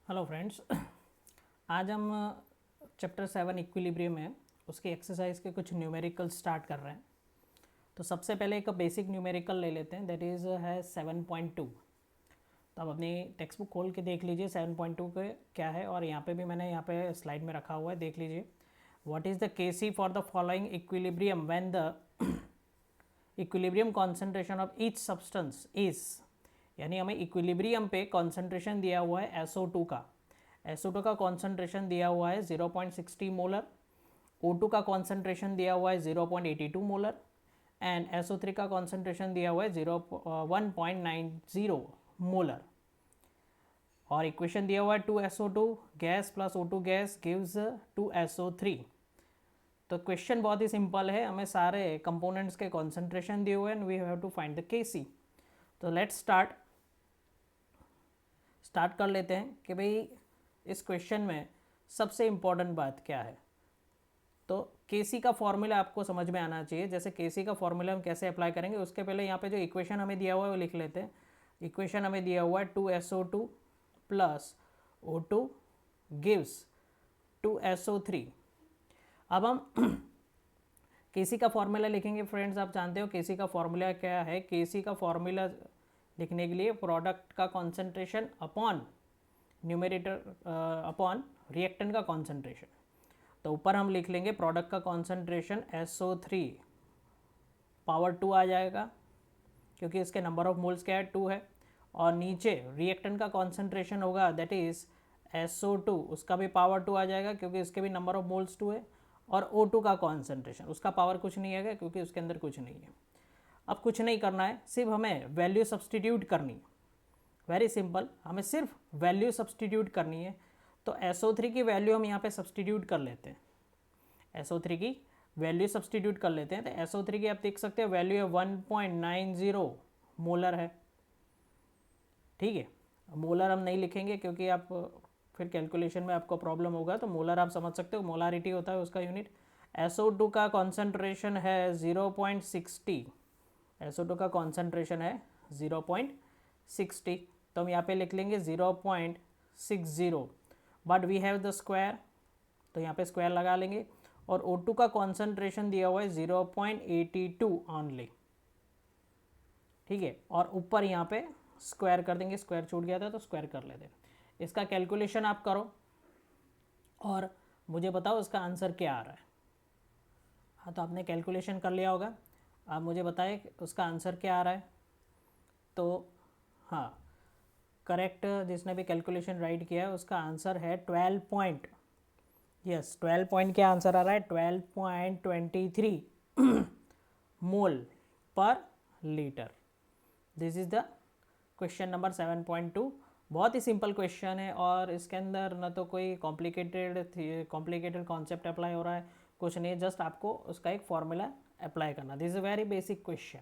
Hello friends. आज हम chapter 7 equilibrium है उसके एक्सरसाइज के कुछ न्यूमेरिकल स्टार्ट कर रहे हैं। तो सबसे पहले एक बेसिक न्यूमेरिकल ले लेते हैं, दैट इज़ है 7.2। तो आप अपनी टेक्स्ट बुक खोल के देख लीजिए 7.2 के क्या है, और यहाँ पे भी मैंने यहाँ पे स्लाइड में रखा हुआ है, देख लीजिए। What is the KC for the following equilibrium when the equilibrium concentration of each substance is, यानी हमें इक्विलिब्रियम पे कॉन्सेंट्रेशन दिया हुआ है SO2 का। SO2 का कॉन्सेंट्रेशन दिया हुआ है 0.60 मोलर, O2 का कॉन्सेंट्रेशन दिया हुआ है 0.82 मोलर, एंड SO3 का कॉन्सेंट्रेशन दिया हुआ है 1.90 मोलर। और इक्वेशन दिया हुआ है 2SO2 gas plus O2 gas gives 2SO3। तो क्वेश्चन बहुत ही सिंपल है, हमें सारे कंपोनेंट्स के कॉन्सेंट्रेशन दिए हुए हैं and we have to find the KC. तो लेट्स स्टार्ट कर लेते हैं कि भाई इस क्वेश्चन में सबसे इम्पॉर्टेंट बात क्या है। तो केसी का फॉर्मूला आपको समझ में आना चाहिए। जैसे केसी का फॉर्मूला हम कैसे अप्लाई करेंगे, उसके पहले यहाँ पे जो इक्वेशन हमें दिया हुआ है वो लिख लेते हैं। इक्वेशन हमें दिया हुआ है 2SO2 plus O2 gives 2SO3। अब हम केसी का फॉर्मूला लिखेंगे। फ्रेंड्स, आप जानते हो केसी का फॉर्मूला क्या है। केसी का फॉर्मूला लिखने के लिए प्रोडक्ट का concentration upon numerator upon reactant का कॉन्सेंट्रेशन। तो ऊपर हम लिख लेंगे प्रोडक्ट का कॉन्सेंट्रेशन SO3 पावर 2 आ जाएगा, क्योंकि इसके नंबर ऑफ मोल्स क्या है 2 है। और नीचे रिएक्टेंट का कॉन्सेंट्रेशन होगा दैट इज़ SO2, उसका भी पावर 2 आ जाएगा क्योंकि इसके भी नंबर ऑफ मोल्स 2 है। और O2 का कॉन्सेंट्रेशन, उसका पावर कुछ नहीं आएगा क्योंकि उसके अंदर कुछ नहीं है। अब कुछ नहीं करना है, सिर्फ हमें वैल्यू सब्सटीट्यूट करनी है। वेरी सिंपल, हमें सिर्फ वैल्यू सब्सटीट्यूट करनी है। तो SO3 की वैल्यू हम यहाँ पे सब्सटीट्यूट कर लेते हैं। SO3 की वैल्यू सब्सटीट्यूट कर लेते हैं। तो SO3 की आप देख सकते हैं वैल्यू है 1.90 मोलर है। ठीक है, मोलर हम नहीं लिखेंगे क्योंकि आप फिर कैलकुलेशन में आपको प्रॉब्लम होगा। तो मोलर आप समझ सकते हो, मोलारिटी होता है उसका यूनिट। SO2 का कॉन्सेंट्रेशन है 0.60। SO2 का कॉन्सेंट्रेशन है 0.60। तो हम यहाँ पे लिख लेंगे 0.60, but we have the square, तो यहाँ पे स्क्वायर लगा लेंगे। और O2 का कॉन्सेंट्रेशन दिया हुआ है 0.82 ऑनली। ठीक है, और ऊपर यहाँ पे स्क्वायर कर देंगे, स्क्वायर छूट गया था तो स्क्वायर कर लेते हैं। इसका कैलकुलेशन आप करो और मुझे बताओ इसका आंसर क्या आ रहा है। हाँ, तो आपने कैलकुलेशन कर लिया होगा, आप मुझे बताएं उसका आंसर क्या आ रहा है। तो हाँ, करेक्ट, जिसने भी कैलकुलेशन राइट किया है उसका आंसर है 12 पॉइंट, यस 12 पॉइंट क्या आंसर आ रहा है 12.23 मोल पर litre. This is the question number 7.2। बहुत ही सिंपल क्वेश्चन है और इसके अंदर ना तो कोई कॉम्प्लिकेटेड कॉन्सेप्ट अप्लाई हो रहा है, कुछ नहीं, जस्ट आपको उसका एक फॉर्मूला अप्लाई करना। This is a very basic question.